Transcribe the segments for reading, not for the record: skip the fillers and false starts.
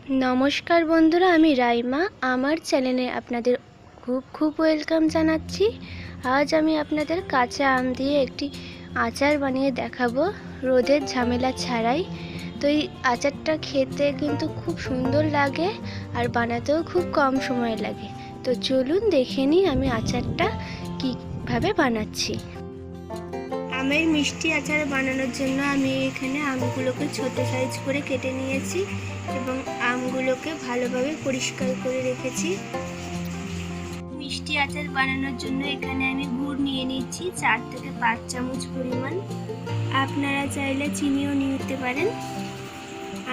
নমস্কার বন্ধুরা, আমি রাইমা। আমার চ্যানেলে আপনাদের খুব খুব ওয়েলকাম জানাচ্ছি। আজ আমি আপনাদের কাঁচা আম দিয়ে একটি আচার বানিয়ে দেখাবো, রোদের ঝামেলা ছাড়াই। তো এই আচারটা খেতে কিন্তু খুব সুন্দর লাগে আর বানাতেও খুব কম সময় লাগে। তো চলুন দেখে নিই আমি আচারটা কীভাবে বানাচ্ছি। আমের মিষ্টি আচার বানানোর জন্য আমি এখানে আমগুলোকে ছোট সাইজ করে কেটে নিয়েছি এবং আমগুলোকে ভালোভাবে পরিষ্কার করে রেখেছি। মিষ্টি আচার বানানোর জন্য এখানে আমি গুড় নিয়ে নিচ্ছি 4 থেকে 5 চামচ পরিমাণ। আপনারা চাইলে চিনিও নিতে পারেন।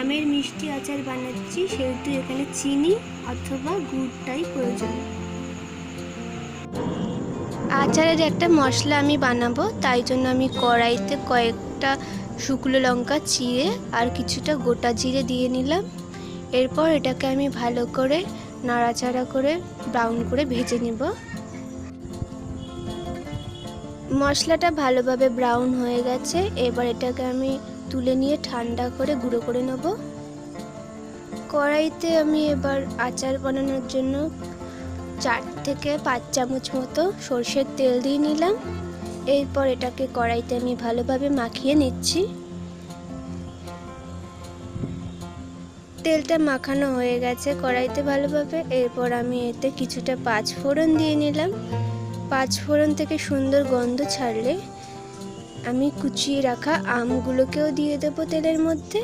আমের মিষ্টি আচার বানাচ্ছি সেহেতু এখানে চিনি অথবা গুড়টাই প্রয়োজন। আচারের একটা মশলা আমি বানাবো, তাই জন্য আমি কড়াইতে কয়েকটা শুকনো লঙ্কা চিড়ে আর কিছুটা গোটা জিরে দিয়ে নিলাম। এরপর এটাকে আমি ভালো করে নাড়াচাড়া করে ব্রাউন করে ভেজে নেব। মশলাটা ভালোভাবে ব্রাউন হয়ে গেছে। এবার এটাকে আমি তুলে নিয়ে ঠান্ডা করে গুঁড়ো করে নেব। কড়াইতে আমি এবার আচার বানানোর জন্য 4 থেকে 5 চামচ মতো সরষের তেল দিয়ে নিলাম। এরপর এটাকে কড়াইতে আমি ভালোভাবে মাখিয়ে নিচ্ছি। তেলটা মাখানো হয়ে গেছে কড়াইতে ভালোভাবে। এরপর আমি এতে কিছুটা 5 ফোড়ন দিয়ে নিলাম। 5 ফোড়ন থেকে সুন্দর গন্ধ ছাড়লে আমি কুচিয়ে রাখা আমগুলোকেও দিয়ে দেব তেলের মধ্যে।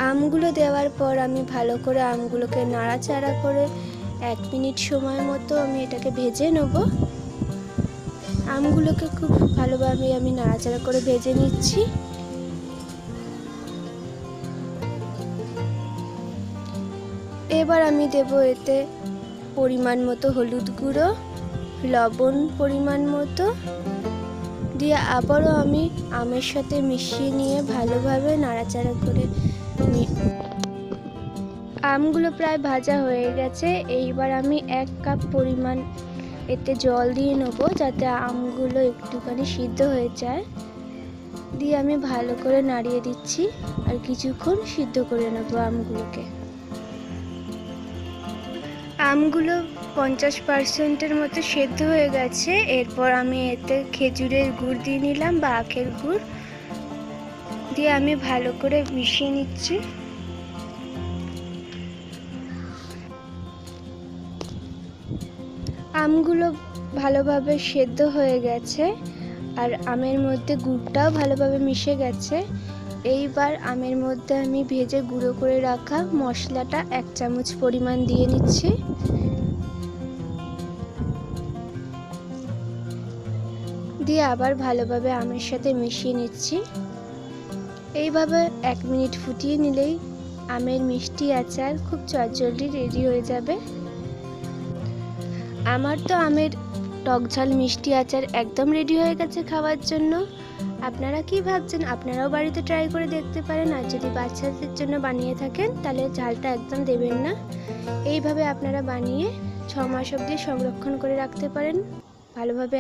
আমগুলো দেওয়ার পর আমি ভালো করে আমগুলোকে নাড়াচাড়া করে 1 মিনিট সময় মতো আমি এটাকে ভেজে নেব। আমগুলোকে খুব ভালোভাবে আমি নাড়াচাড়া করে ভেজে নিচ্ছি। এবার আমি দেব এতে পরিমাণ মতো হলুদ গুঁড়ো, লবণ পরিমাণ মতো দিয়ে আবারও আমি আমের সাথে মিশিয়ে নিয়ে ভালোভাবে নাড়াচাড়া করে আমগুলো প্রায় ভাজা হয়ে গেছে। এইবার আমি 1 কাপ পরিমাণ এতে জল দিয়ে নেব, যাতে আমগুলো একটুখানি সিদ্ধ হয়ে যায়। দিয়ে আমি ভালো করে নাড়িয়ে দিচ্ছি আর কিছুক্ষণ সিদ্ধ করে নেব আমগুলোকে। আমগুলো 50% মতো সেদ্ধ হয়ে গেছে। এরপর আমি এতে খেজুরের গুড় দিয়ে নিলাম বা আখের গুড় দিয়ে আমি ভালো করে মিশিয়ে নিচ্ছি। আমগুলো ভালোভাবে সেদ্ধ হয়ে গেছে আর আমের মধ্যে গুড়টাও ভালোভাবে মিশে গেছে। এইবার আমের মধ্যে আমি ভেজে গুঁড়ো করে রাখা মশলাটা 1 চামচ পরিমাণ দিয়ে নিচ্ছি। দিয়ে আবার ভালোভাবে আমের সাথে মিশিয়ে নিচ্ছি। এইভাবে 1 মিনিট ফুটিয়ে নিলেই আমের মিষ্টি আচার খুব চটজলদি রেডি হয়ে যাবে। আমার তো আমের টকঝাল মিষ্টি আচার একদম রেডি হয়ে গেছে খাওয়ার জন্য। আপনারা কি ভাবছেন? আপনারাও বাড়িতে ট্রাই করে দেখতে পারেন। আর যদি বাচ্চাদের জন্য বানিয়ে থাকেন তাহলে ঝালটা একদম দেবেন না। এইভাবে আপনারা বানিয়ে 6 মাস অবধি সংরক্ষণ করে রাখতে পারেন। ভালোভাবে